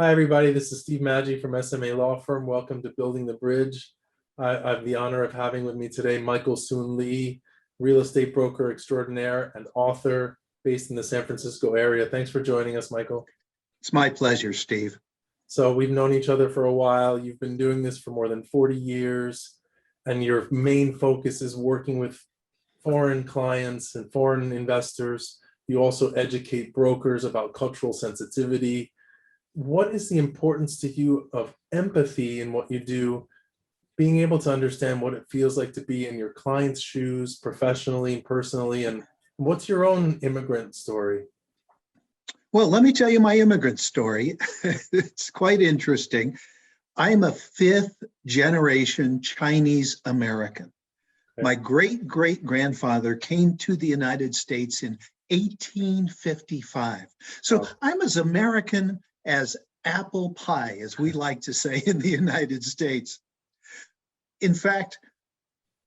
Hi, everybody. This is Steve Maggi from SMA Law Firm. Welcome to Building the Bridge. I have the honor of having with me today Michael Soon Lee, real estate broker extraordinaire and author based in the San Francisco area. Thanks for joining us, Michael. It's my pleasure, Steve. So we've known each other for a while. You've been doing this for more than 40 years, and your main focus is working with foreign clients and foreign investors. You also educate brokers about cultural sensitivity. What is the importance to you of empathy in what you do, being able to understand what it feels like to be in your client's shoes professionally, personally, and what's your own immigrant story? Well, let me tell you my immigrant story. It's quite interesting. I'm a fifth generation Chinese American. Okay. My great-great-grandfather came to the United States in 1855. So I'm as American as apple pie, as we like to say in the United States. In fact,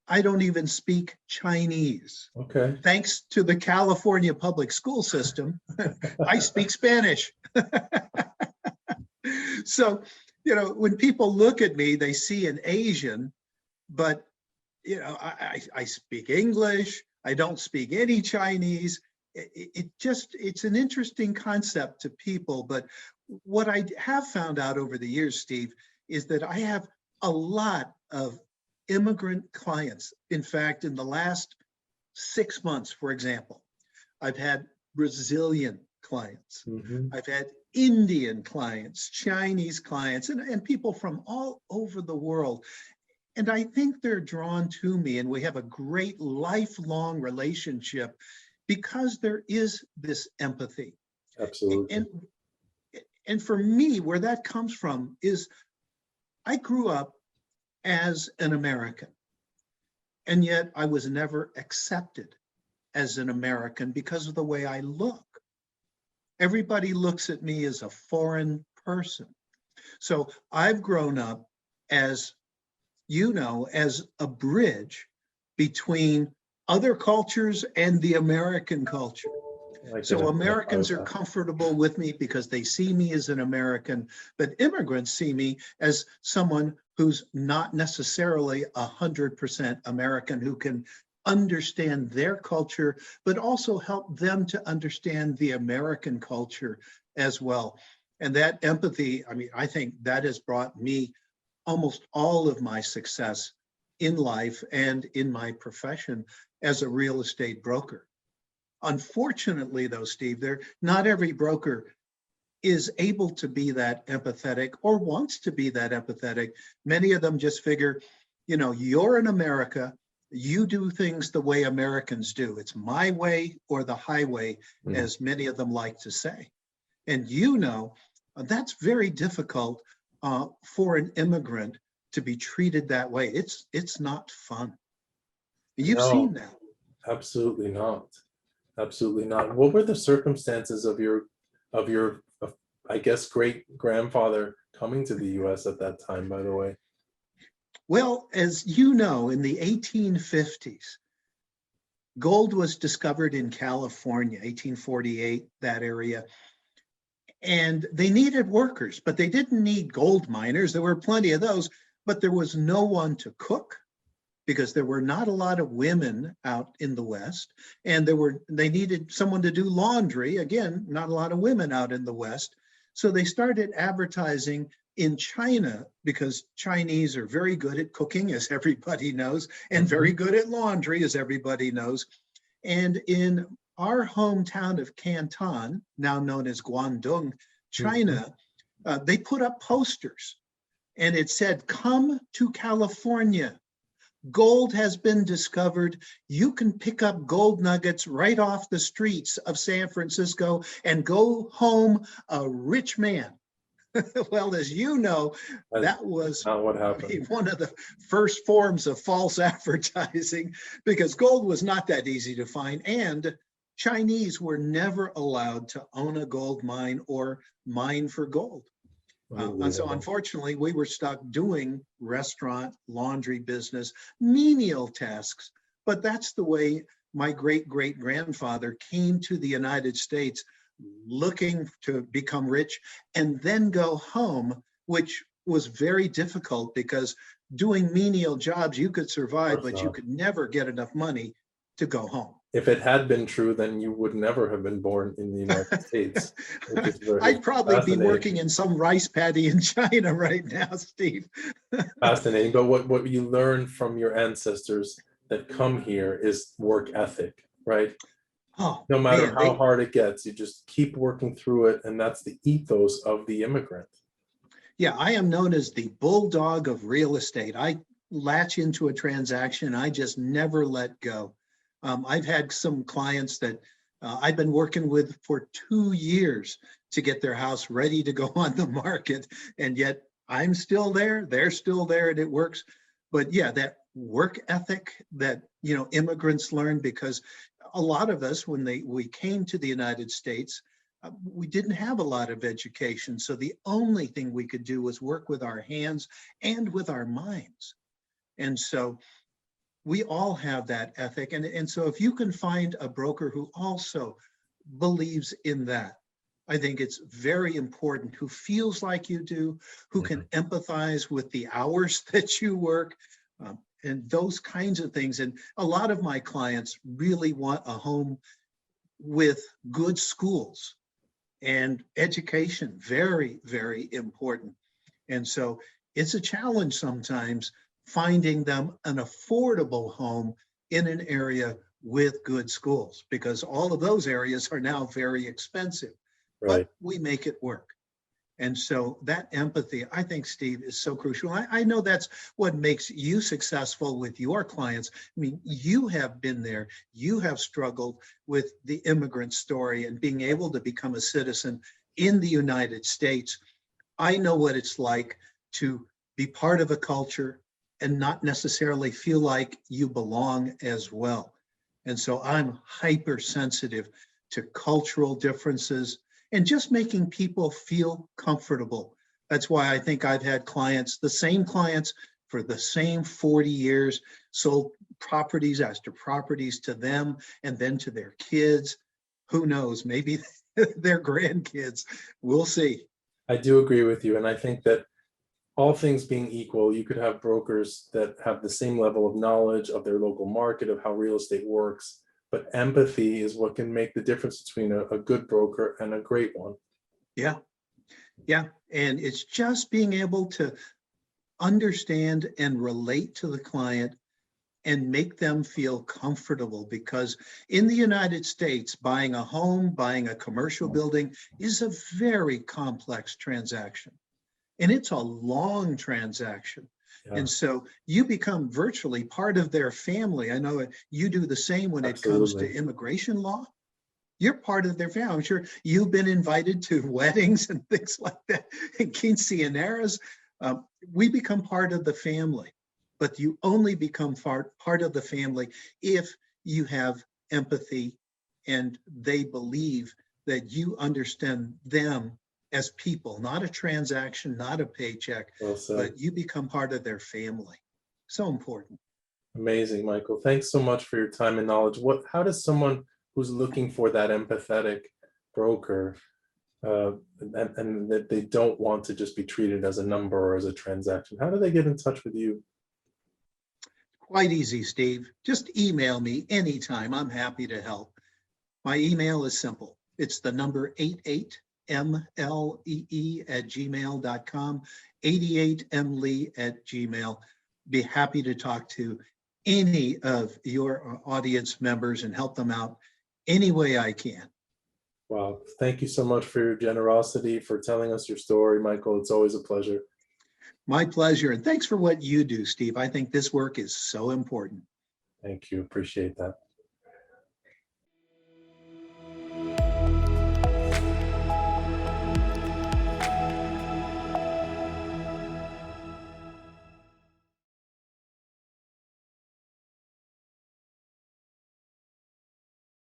I don't even speak Chinese. Okay. Thanks to the California public school system, I speak Spanish. So, when people look at me, they see an Asian, but, I speak English. I don't speak any Chinese. It's an interesting concept to people, but what I have found out over the years, Steve, is that I have a lot of immigrant clients. In fact, in the last 6 months, for example, I've had Brazilian clients. I've had Indian clients, Chinese clients, and people from all over the world. And I think they're drawn to me, and we have a great lifelong relationship because there is this empathy. Absolutely. And for me, where that comes from is I grew up as an American, and yet I was never accepted as an American because of the way I look. Everybody looks at me as a foreign person. So I've grown up as, as a bridge between other cultures and the American culture. So Americans are comfortable with me because they see me as an American, but immigrants see me as someone who's not necessarily 100% American, who can understand their culture, but also help them to understand the American culture as well. And that empathy, I think that has brought me almost all of my success in life and in my profession as a real estate broker. Unfortunately, though, Steve, not every broker is able to be that empathetic or wants to be that empathetic. Many of them just figure, you're in America, you do things the way Americans do. It's my way or the highway, as many of them like to say. And that's very difficult for an immigrant to be treated that way. It's not fun. You've seen that. Absolutely not. Absolutely not. What were the circumstances of your, I guess, great-grandfather coming to the U.S. at that time, by the way? Well, as you know, in the 1850s, gold was discovered in California, 1848, that area. And they needed workers, but they didn't need gold miners. There were plenty of those, but there was no one to cook, because there were not a lot of women out in the West, and they needed someone to do laundry. Again, not a lot of women out in the West. So they started advertising in China, because Chinese are very good at cooking, as everybody knows, and very good at laundry, as everybody knows. And in our hometown of Canton, now known as Guangdong, China, they put up posters, and it said, "Come to California. Gold has been discovered. You can pick up gold nuggets right off the streets of San Francisco and go home a rich man." Well, as you know, that was not what happened. One of the first forms of false advertising, because gold was not that easy to find, and Chinese were never allowed to own a gold mine or mine for gold. And so unfortunately, we were stuck doing restaurant, laundry business, menial tasks. But that's the way my great-great-grandfather came to the United States looking to become rich and then go home, which was very difficult because doing menial jobs, you could survive, course but you not. could never get enough money to go home. If it had been true, then you would never have been born in the United States, which is very I'd probably be working fascinating. in some rice paddy in China right now, Steve. Fascinating. But what you learn from your ancestors that come here is work ethic, right? Oh No matter man, how hard it gets, you just keep working through it, and that's the ethos of the immigrant. yeah, I am known as the bulldog of real estate. I latch into a transaction, I just never let go. I've had some clients that I've been working with for 2 years to get their house ready to go on the market, and yet I'm still there, they're still there, and it works. But yeah, that work ethic that immigrants learn, because a lot of us, when we came to the United States, we didn't have a lot of education. So the only thing we could do was work with our hands and with our minds. And so we all have that ethic. And so if you can find a broker who also believes in that, I think it's very important, who feels like you do, who can empathize with the hours that you work, and those kinds of things. And a lot of my clients really want a home with good schools and education, very, very important. And so it's a challenge sometimes finding them an affordable home in an area with good schools, because all of those areas are now very expensive, Right. but we make it work. And so that empathy, I think, Steve, is so crucial. I know that's what makes you successful with your clients. I mean, you have been there, you have struggled with the immigrant story and being able to become a citizen in the United States. I know what it's like to be part of a culture and not necessarily feel like you belong as well. And so I'm hypersensitive to cultural differences and just making people feel comfortable. That's why I think I've had clients, the same clients for the same 40 years, sold properties after properties to them and then to their kids. Who knows, maybe their grandkids. We'll see. I do agree with you. And I think that all things being equal, you could have brokers that have the same level of knowledge of their local market, of how real estate works, but empathy is what can make the difference between a good broker and a great one. Yeah. Yeah. And it's just being able to understand and relate to the client and make them feel comfortable, because in the United States, buying a home, buying a commercial building is a very complex transaction. And it's a long transaction. Yeah, And so you become virtually part of their family. I know you do the same when it comes to absolutely. immigration law. You're part of their family. I'm sure you've been invited to weddings and things like that, and quinceaneras. We become part of the family, but you only become part of the family if you have empathy and they believe that you understand them as people, not a transaction, not a paycheck, Well said. but you become part of their family. So important. Amazing, Michael. Thanks so much for your time and knowledge. How does someone who's looking for that empathetic broker, and that they don't want to just be treated as a number or as a transaction, how do they get in touch with you? Quite easy, Steve. Just email me anytime. I'm happy to help. My email is simple. It's the number 88mlee@gmail.com, 88mlee@gmail. Be happy to talk to any of your audience members and help them out any way I can. Wow. Thank you so much for your generosity, for telling us your story, Michael. It's always a pleasure. My pleasure. And thanks for what you do, Steve. I think this work is so important. Thank you. Appreciate that.